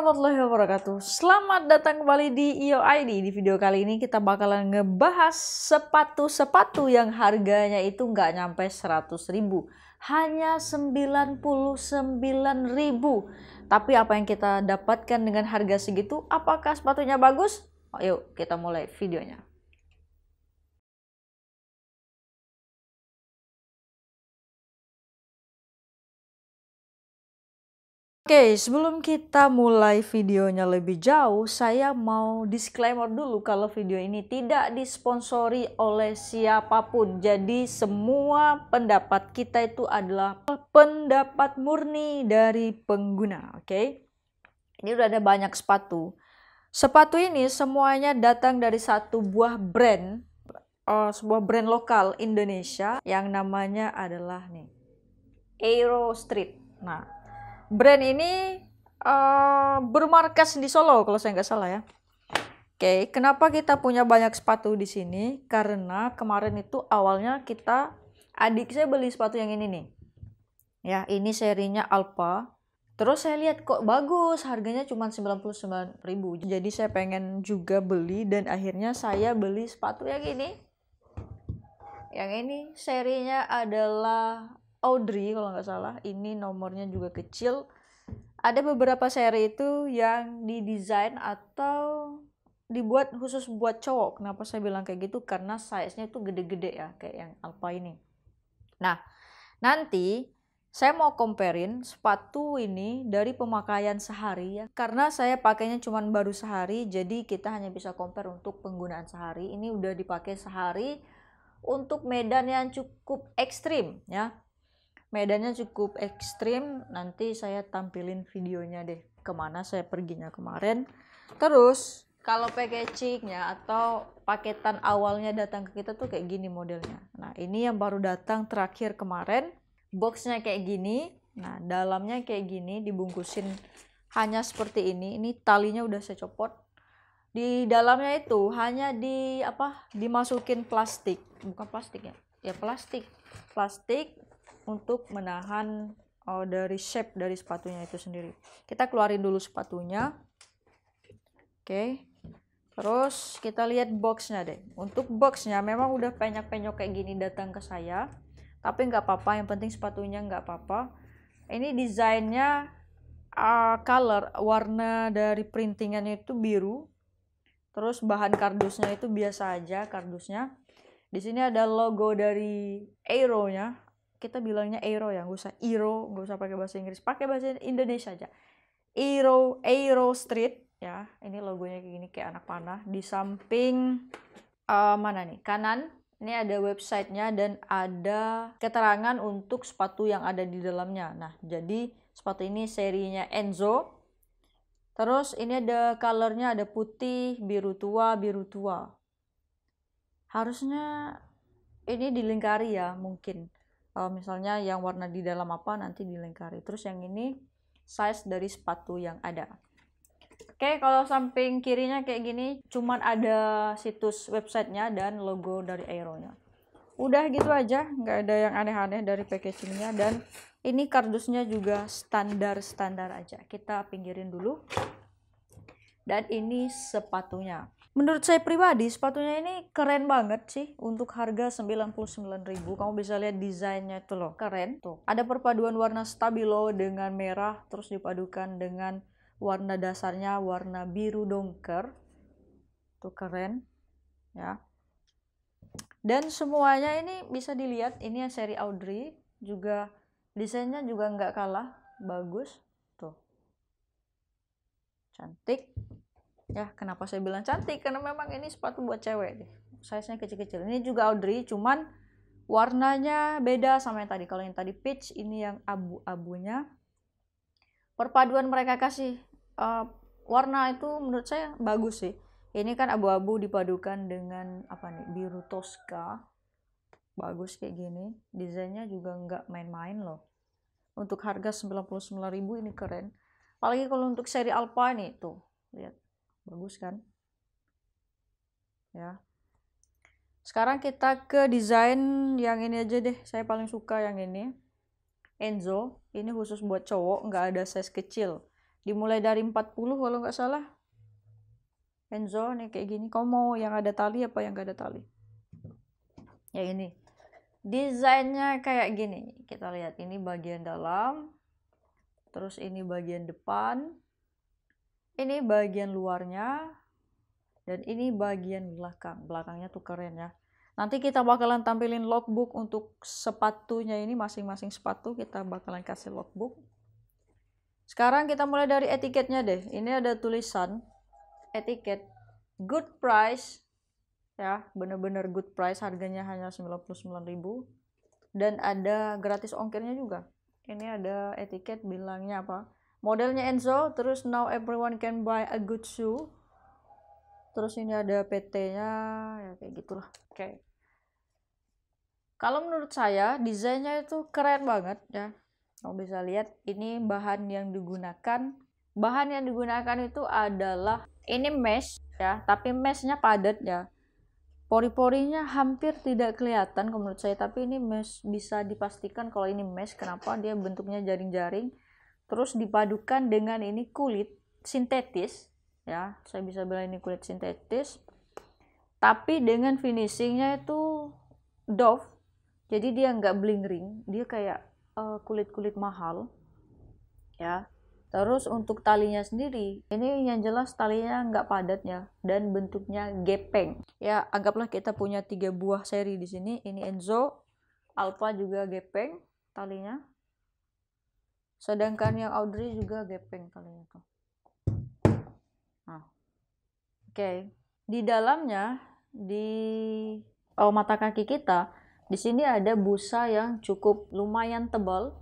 warahmatullahi wabarakatuh. Selamat datang kembali di IO ID. Di video kali ini kita bakalan ngebahas sepatu-sepatu yang harganya itu nggak nyampe 100.000, hanya 99.000. Tapi apa yang kita dapatkan dengan harga segitu? Apakah sepatunya bagus? Yuk kita mulai videonya. Oke, sebelum kita mulai videonya lebih jauh, saya mau disclaimer dulu kalau video ini tidak disponsori oleh siapapun. Jadi semua pendapat kita itu adalah pendapat murni dari pengguna, oke? Ini udah ada banyak sepatu. Sepatu ini semuanya datang dari satu buah brand, sebuah brand lokal Indonesia yang namanya adalah nih, Aero Street. Nah, brand ini bermarkas di Solo kalau saya nggak salah ya. Oke, kenapa kita punya banyak sepatu di sini? Karena kemarin itu awalnya adik saya beli sepatu yang ini nih. Ya, ini serinya Alpha. Terus saya lihat kok bagus, harganya cuma 99.000. Jadi saya pengen juga beli dan akhirnya saya beli sepatu yang ini. Yang ini serinya adalah Audrey kalau nggak salah. Ini nomornya juga kecil. Ada beberapa seri itu yang didesain atau dibuat khusus buat cowok. Kenapa saya bilang kayak gitu? Karena size-nya itu gede-gede ya, kayak yang Alpha ini. Nah, nanti saya mau comparein sepatu ini dari pemakaian sehari ya. Karena saya pakainya cuma baru sehari, jadi kita hanya bisa compare untuk penggunaan sehari. Ini udah dipakai sehari untuk medan yang cukup ekstrim ya. Medannya cukup ekstrim, nanti saya tampilin videonya deh kemana saya perginya kemarin. Terus kalau packagingnya atau paketan awalnya datang ke kita tuh kayak gini modelnya. Nah ini yang baru datang terakhir kemarin, boxnya kayak gini. Nah dalamnya kayak gini, dibungkusin hanya seperti ini. Ini talinya udah saya copot. Di dalamnya itu hanya dimasukin plastik, bukan plastik ya plastik untuk menahan dari shape dari sepatunya itu sendiri. Kita keluarin dulu sepatunya. Oke. Terus kita lihat boxnya deh. Untuk boxnya memang udah penyok-penyok kayak gini datang ke saya. Tapi nggak apa-apa, yang penting sepatunya nggak apa-apa. Ini desainnya color, warna dari printingannya itu biru. Terus bahan kardusnya itu biasa aja kardusnya. Di sini ada logo dari Aero-nya. Kita bilangnya Aero ya, nggak usah Aero, nggak usah pakai bahasa Inggris, pakai bahasa Indonesia aja. Aero Street ya. Ini logonya kayak gini, kayak anak panah. Di samping mana nih, kanan ini ada websitenya dan ada keterangan untuk sepatu yang ada di dalamnya. Nah jadi sepatu ini serinya Enzo. Terus ini ada colornya, ada putih, biru tua. Harusnya ini dilingkari ya mungkin. Kalau misalnya yang warna di dalam apa nanti dilingkari. Terus yang ini size dari sepatu yang ada. Oke, kalau samping kirinya kayak gini, cuman ada situs websitenya dan logo dari Aero-nya. Udah gitu aja, nggak ada yang aneh-aneh dari packagingnya. Dan ini kardusnya juga standar aja. Kita pinggirin dulu. Dan ini sepatunya. Menurut saya pribadi sepatunya ini keren banget sih untuk harga 99.000. Kamu bisa lihat desainnya itu loh, keren tuh. Ada perpaduan warna stabilo dengan merah, terus dipadukan dengan warna dasarnya warna biru dongker. Tuh keren ya. Dan semuanya ini bisa dilihat, ini yang seri Audrey, juga desainnya juga nggak kalah bagus tuh. Cantik. Ya, kenapa saya bilang cantik? Karena memang ini sepatu buat cewek deh. Size-nya kecil-kecil. Ini juga Audrey, cuman warnanya beda sama yang tadi. Kalau yang tadi peach, ini yang abu-abunya. Perpaduan mereka kasih warna itu menurut saya bagus sih. Ini kan abu-abu dipadukan dengan biru Tosca. Bagus kayak gini. Desainnya juga nggak main-main loh. Untuk harga 99.000 ini keren. Apalagi kalau untuk seri Alpha ini tuh, lihat. Bagus kan ya. Sekarang kita ke desain yang ini aja deh, saya paling suka yang ini Enzo. Ini khusus buat cowok, nggak ada size kecil. Dimulai dari 40 kalau nggak salah. Enzo nih kayak gini. Kamu mau yang ada tali apa yang nggak ada tali? Ya ini. Desainnya kayak gini. Kita lihat ini bagian dalam. Terus ini bagian depan. Ini bagian luarnya. Dan ini bagian belakang. Belakangnya tuh keren ya. Nanti kita bakalan tampilin logbook untuk sepatunya ini. Masing-masing sepatu kita bakalan kasih logbook. Sekarang kita mulai dari etiketnya deh. Ini ada tulisan etiket good price ya, bener-bener good price, harganya hanya 99.000 dan ada gratis ongkirnya juga. Ini ada etiket bilangnya apa, modelnya Enzo, terus now everyone can buy a good shoe, terus ini ada PT-nya ya, kayak gitulah. Oke. Kalau menurut saya desainnya itu keren banget ya. Kamu bisa lihat ini bahan yang digunakan itu adalah ini mesh ya, tapi meshnya padat ya. Pori-porinya hampir tidak kelihatan menurut saya, tapi ini mesh, bisa dipastikan kalau ini mesh. Kenapa? Dia bentuknya jaring-jaring, terus dipadukan dengan ini kulit sintetis ya. Saya bisa bilang ini kulit sintetis, tapi dengan finishingnya itu doff, jadi dia nggak bling ring, dia kayak kulit-kulit mahal ya. Terus untuk talinya sendiri, ini yang jelas talinya nggak padat ya, dan bentuknya gepeng. Ya, anggaplah kita punya 3 buah seri di sini. Ini Enzo, Alpha juga gepeng talinya. Sedangkan yang Audrey juga gepeng talinya tuh. Nah, oke. Di dalamnya, di mata kaki kita, di sini ada busa yang cukup lumayan tebal.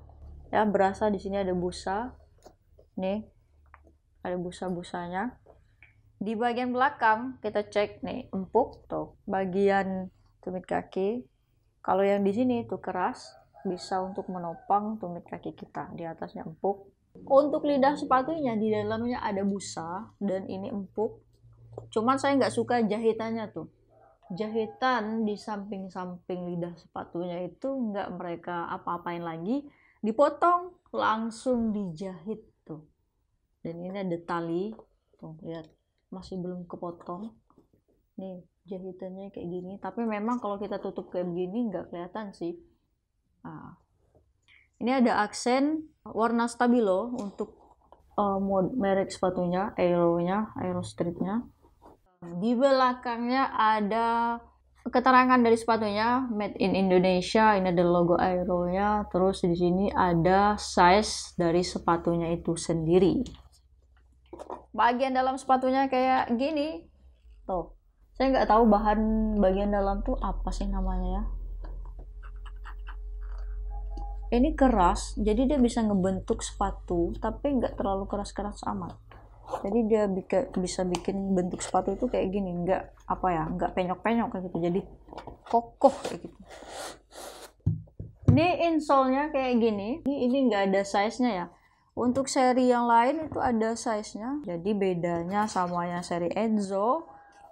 Ya, berasa di sini ada busa. Nih ada busa-busanya. Di bagian belakang kita cek nih empuk tuh bagian tumit kaki. Kalau yang di sini tuh keras, bisa untuk menopang tumit kaki kita. Di atasnya empuk. Untuk lidah sepatunya di dalamnya ada busa dan ini empuk. Cuman saya nggak suka jahitannya tuh. Jahitan di samping-samping lidah sepatunya itu nggak mereka apa-apain lagi, dipotong langsung dijahit. Dan ini ada tali tuh, lihat masih belum kepotong nih jahitannya kayak gini, tapi memang kalau kita tutup kayak begini nggak kelihatan sih. Nah, ini ada aksen warna stabilo untuk merek sepatunya, Aero Streetnya. Di belakangnya ada keterangan dari sepatunya, made in Indonesia. Ini ada logo Aero-nya, terus di sini ada size dari sepatunya itu sendiri. Bagian dalam sepatunya kayak gini tuh. Saya nggak tahu bahan bagian dalam tuh apa sih namanya ya. Ini keras, jadi dia bisa ngebentuk sepatu, tapi nggak terlalu keras-keras amat. Jadi dia bisa bikin bentuk sepatu itu kayak gini, nggak apa ya, nggak penyok-penyok kayak gitu. Jadi kokoh kayak gitu. Ini insole-nya kayak gini. Ini nggak ada size-nya ya. Untuk seri yang lain itu ada size-nya. Jadi bedanya sama yang seri Enzo,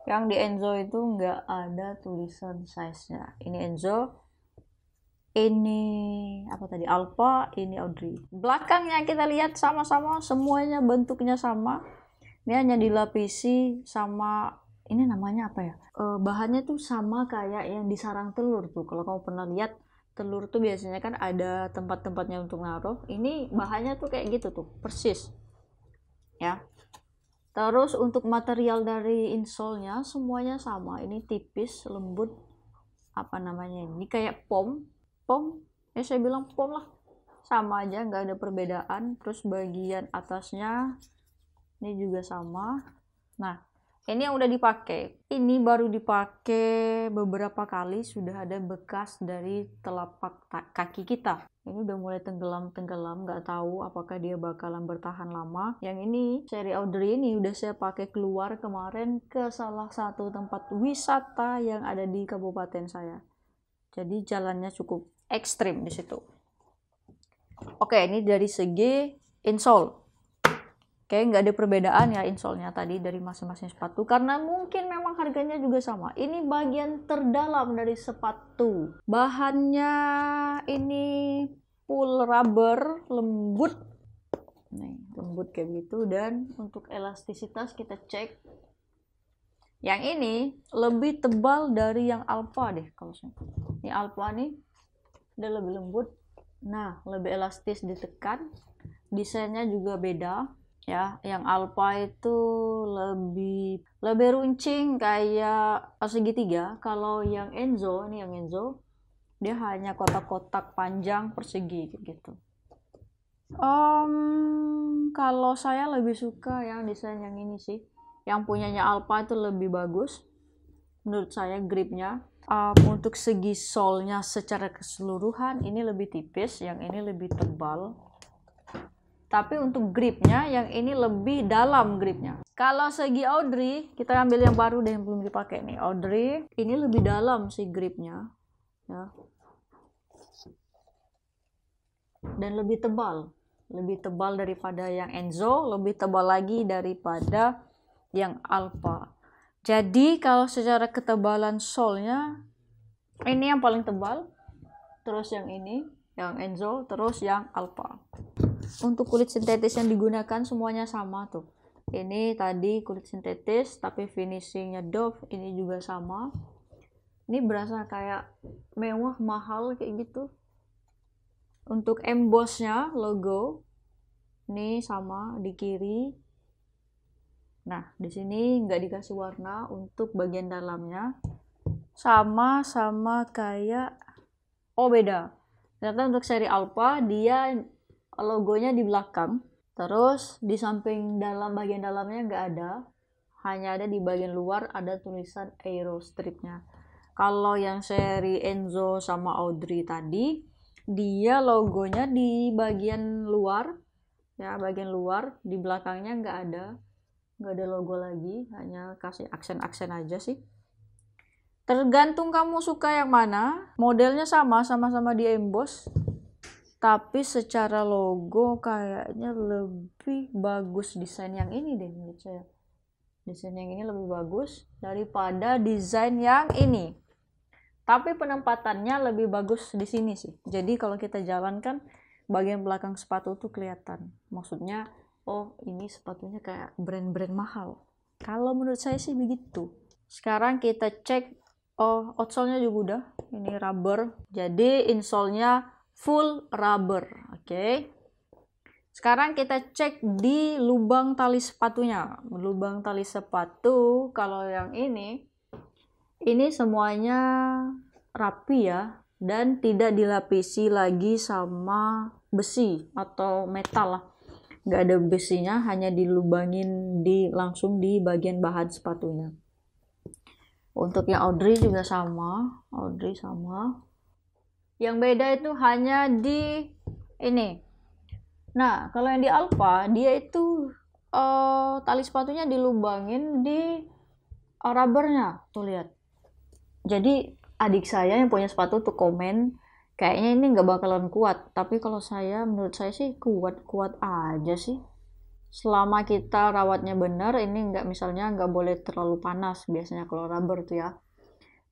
yang di Enzo itu nggak ada tulisan size-nya. Ini Enzo, ini apa tadi, Alpha, ini Audrey. Belakangnya kita lihat sama-sama, semuanya bentuknya sama. Ini hanya dilapisi sama, ini namanya apa ya? Bahannya tuh sama kayak yang di sarang telur tuh. Kalau kamu pernah lihat, telur tuh biasanya kan ada tempat-tempatnya untuk naruh. Ini bahannya tuh kayak gitu tuh, persis ya. Terus untuk material dari insole-nya semuanya sama. Ini tipis, lembut, apa namanya, ini kayak pom ya, saya bilang pom lah, sama aja, nggak ada perbedaan. Terus bagian atasnya ini juga sama. Nah, ini yang udah dipakai, ini baru dipakai beberapa kali, sudah ada bekas dari telapak kaki kita. Ini udah mulai tenggelam, nggak tahu apakah dia bakalan bertahan lama. Yang ini seri Audrey ini udah saya pakai keluar kemarin ke salah satu tempat wisata yang ada di kabupaten saya. Jadi jalannya cukup ekstrim di situ. Oke, ini dari segi insole. Oke, nggak ada perbedaan ya insole-nya tadi dari masing-masing sepatu, karena mungkin memang harganya juga sama. Ini bagian terdalam dari sepatu. Bahannya ini full rubber, lembut. Nih, lembut kayak gitu. Dan untuk elastisitas kita cek, yang ini lebih tebal dari yang alpha deh kalau saya. Ini alpha nih dia lebih lembut, nah lebih elastis ditekan, desainnya juga beda ya. Yang alpha itu lebih runcing kayak segitiga. Kalau yang Enzo, nih yang Enzo dia hanya kotak-kotak panjang persegi gitu. Kalau saya lebih suka yang desain yang ini sih, yang punyanya Alpha itu lebih bagus menurut saya. Gripnya untuk segi solnya secara keseluruhan ini lebih tipis, yang ini lebih tebal. Tapi untuk gripnya yang ini lebih dalam gripnya. Kalau segi Audrey, kita ambil yang baru deh yang belum dipakai nih. Audrey ini lebih dalam sih gripnya ya, dan lebih tebal daripada yang Enzo, lebih tebal lagi daripada yang Alpha. Jadi kalau secara ketebalan solnya ini yang paling tebal, terus yang ini yang Enzo, terus yang Alpha. Untuk kulit sintetis yang digunakan semuanya sama tuh. Ini tadi kulit sintetis tapi finishingnya Dove, ini juga sama. Ini berasa kayak mewah, mahal kayak gitu. Untuk embossnya logo ini sama di kiri. Nah di sini nggak dikasih warna. Untuk bagian dalamnya sama kayak, oh beda. Ternyata untuk seri Alpha dia logonya di belakang, terus di samping dalam bagian dalamnya nggak ada, hanya ada di bagian luar ada tulisan Aero stripnya. Kalau yang seri Enzo sama Audrey tadi dia logonya di bagian luar ya, bagian luar, di belakangnya nggak ada logo lagi, hanya kasih aksen-aksen aja sih. Tergantung kamu suka yang mana. Modelnya sama-sama di emboss, tapi secara logo kayaknya lebih bagus desain yang ini deh menurut saya. Desain yang ini lebih bagus daripada desain yang ini. Tapi penempatannya lebih bagus di sini sih. Jadi kalau kita jalankan bagian belakang sepatu tuh kelihatan. Maksudnya, oh ini sepatunya kayak brand-brand mahal. Kalau menurut saya sih begitu. Sekarang kita cek, oh outsole-nya juga udah. Ini rubber. Jadi insole-nya full rubber. Oke. Sekarang kita cek di lubang tali sepatunya. Lubang tali sepatu kalau yang ini semuanya rapi ya, dan tidak dilapisi lagi sama besi atau metal lah. Nggak ada besinya, hanya dilubangin langsung di bagian bahan sepatunya. Untuk yang Audrey juga sama, Yang beda itu hanya di ini. Nah, kalau yang di Alpha dia itu tali sepatunya dilubangin di rubbernya, tuh lihat. Jadi adik saya yang punya sepatu tuh komen, kayaknya ini nggak bakalan kuat. Tapi kalau menurut saya sih kuat aja sih. Selama kita rawatnya bener, ini misalnya nggak boleh terlalu panas biasanya kalau rubber tuh ya.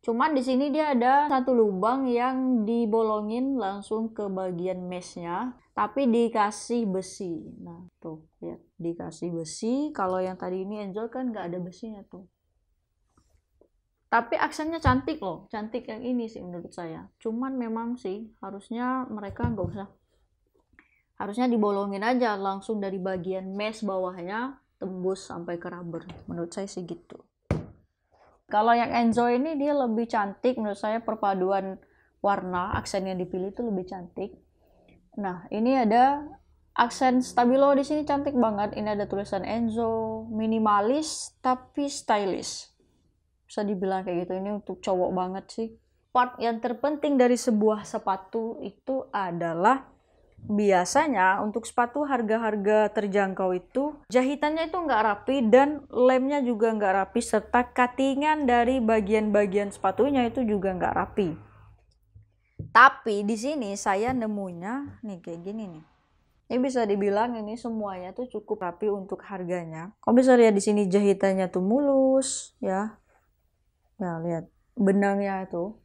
Cuman di sini dia ada satu lubang yang dibolongin langsung ke bagian meshnya, tapi dikasih besi. Nah tuh lihat, dikasih besi. Kalau yang tadi ini Enzo kan nggak ada besinya tuh. Tapi aksennya cantik loh, cantik yang ini sih menurut saya. Cuman memang sih harusnya mereka nggak usah, harusnya dibolongin aja langsung dari bagian mesh bawahnya tembus sampai ke rubber. Menurut saya sih gitu. Kalau yang Enzo ini dia lebih cantik menurut saya, perpaduan warna aksen yang dipilih itu lebih cantik. Nah ini ada aksen stabilo di sini cantik banget. Ini ada tulisan Enzo, minimalis tapi stylish. Bisa dibilang kayak gitu, ini untuk cowok banget sih. Part yang terpenting dari sebuah sepatu itu adalah biasanya untuk sepatu harga-harga terjangkau itu jahitannya itu nggak rapi dan lemnya juga nggak rapi, serta cuttingan dari bagian-bagian sepatunya itu juga nggak rapi. Tapi di sini saya nemunya nih kayak gini nih. Ini bisa dibilang ini semuanya tuh cukup rapi untuk harganya. Kamu bisa lihat di sini jahitannya tuh mulus ya. Ya lihat benangnya itu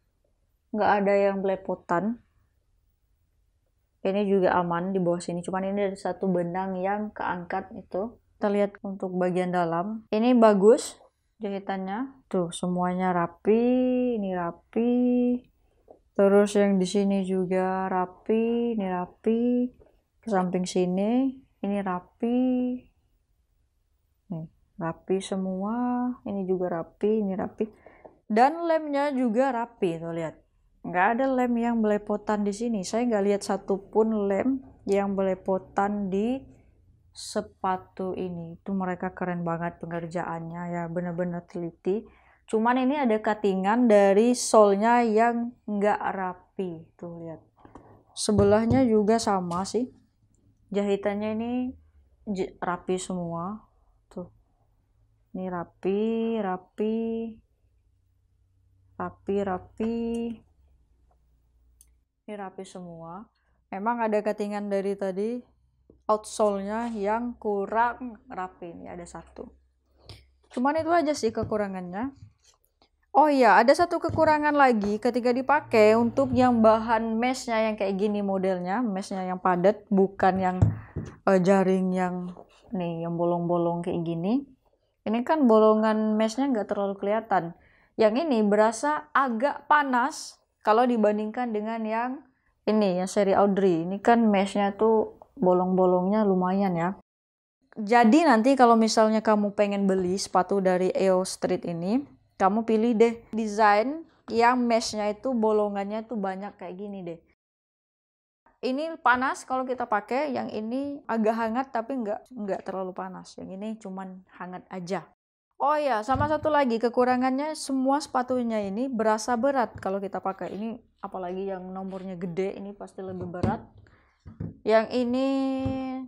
nggak ada yang belepotan. Ini juga aman di bawah sini, cuman ini ada satu benang yang keangkat itu. Kita lihat untuk bagian dalam. Ini bagus jahitannya. Tuh, semuanya rapi, ini rapi. Terus yang di sini juga rapi, ini rapi. Ke samping sini, ini rapi. Nih, rapi semua. Ini juga rapi, ini rapi. Dan lemnya juga rapi, tuh lihat. Nggak ada lem yang belepotan di sini. Saya nggak lihat satupun lem yang belepotan di sepatu ini. Itu mereka keren banget pengerjaannya ya, bener-bener teliti. Cuman ini ada cuttingan dari solnya yang nggak rapi, tuh lihat. Sebelahnya juga sama sih, jahitannya ini rapi semua, tuh. Ini rapi, rapi, rapi, rapi. Ini rapi semua. Emang ada cuttingan dari tadi outsole-nya yang kurang rapi. Ini ada satu. Cuman itu aja sih kekurangannya. Oh iya, ada satu kekurangan lagi ketika dipakai untuk yang bahan meshnya yang kayak gini modelnya, meshnya yang padat, bukan yang jaring yang nih yang bolong-bolong kayak gini. Ini kan bolongan meshnya nggak terlalu kelihatan. Yang ini berasa agak panas kalau dibandingkan dengan yang ini, yang seri Audrey. Ini kan meshnya tuh bolong-bolongnya lumayan ya. Jadi nanti kalau misalnya kamu pengen beli sepatu dari EO Street ini, kamu pilih deh desain yang meshnya itu bolongannya tuh banyak kayak gini deh. Ini panas kalau kita pakai, yang ini agak hangat tapi nggak terlalu panas. Yang ini cuman hangat aja. Oh ya, sama satu lagi kekurangannya, semua sepatunya ini berasa berat kalau kita pakai. Ini apalagi yang nomornya gede, ini pasti lebih berat. Yang ini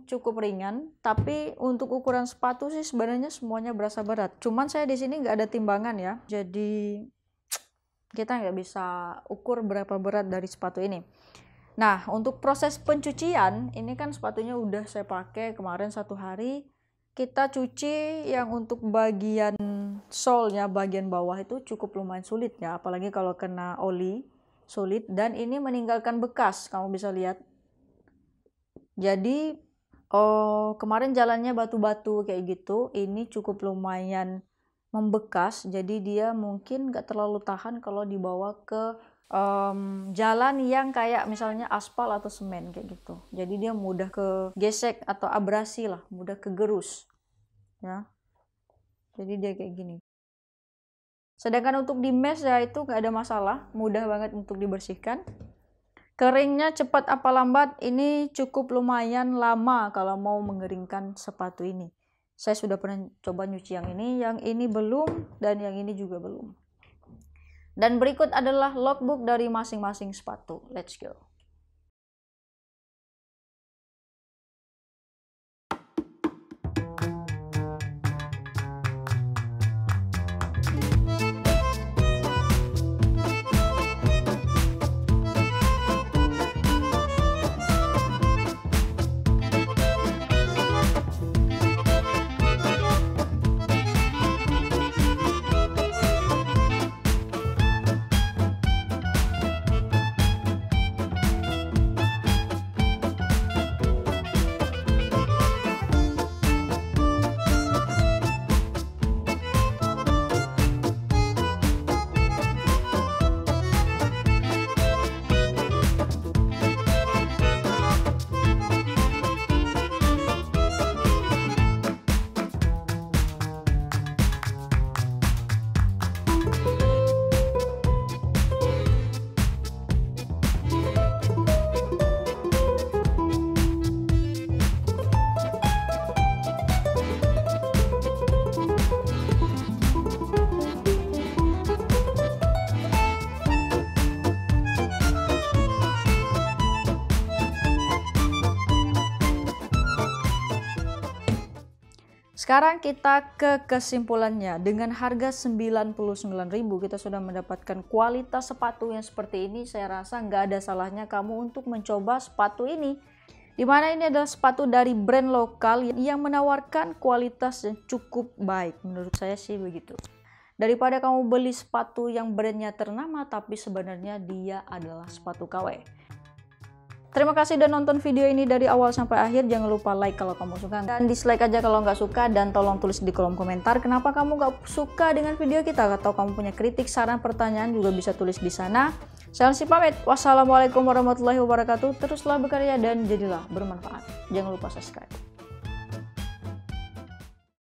cukup ringan, tapi untuk ukuran sepatu sih sebenarnya semuanya berasa berat. Cuman saya di sini nggak ada timbangan ya, jadi kita nggak bisa ukur berapa berat dari sepatu ini. Nah, untuk proses pencucian, ini kan sepatunya udah saya pakai kemarin 1 hari. Kita cuci yang untuk bagian sole-nya, bagian bawah itu cukup lumayan sulit ya, apalagi kalau kena oli, sulit. Dan ini meninggalkan bekas, kamu bisa lihat. Jadi kemarin jalannya batu-batu kayak gitu, ini cukup lumayan membekas, jadi dia mungkin gak terlalu tahan kalau dibawa ke jalan yang kayak misalnya aspal atau semen kayak gitu. Jadi dia mudah ke gesek atau abrasi lah, mudah kegerus ya. Jadi dia kayak gini. Sedangkan untuk di mesh ya itu gak ada masalah, mudah banget untuk dibersihkan. Keringnya cepat apa lambat, ini cukup lumayan lama kalau mau mengeringkan sepatu ini. Saya sudah pernah coba nyuci yang ini belum, dan yang ini juga belum. Dan berikut adalah logbook dari masing-masing sepatu. Let's go. Sekarang kita ke kesimpulannya. Dengan harga 99.000 kita sudah mendapatkan kualitas sepatu yang seperti ini. Saya rasa nggak ada salahnya kamu untuk mencoba sepatu ini. Dimana ini adalah sepatu dari brand lokal yang menawarkan kualitas yang cukup baik. Menurut saya sih begitu. Daripada kamu beli sepatu yang brandnya ternama tapi sebenarnya dia adalah sepatu KW. Terima kasih udah nonton video ini dari awal sampai akhir. Jangan lupa like kalau kamu suka, dan dislike aja kalau nggak suka, dan tolong tulis di kolom komentar kenapa kamu nggak suka dengan video kita, atau kamu punya kritik, saran, pertanyaan juga bisa tulis di sana. Saya Elsie pamit. Wassalamualaikum warahmatullahi wabarakatuh. Teruslah berkarya dan jadilah bermanfaat. Jangan lupa subscribe.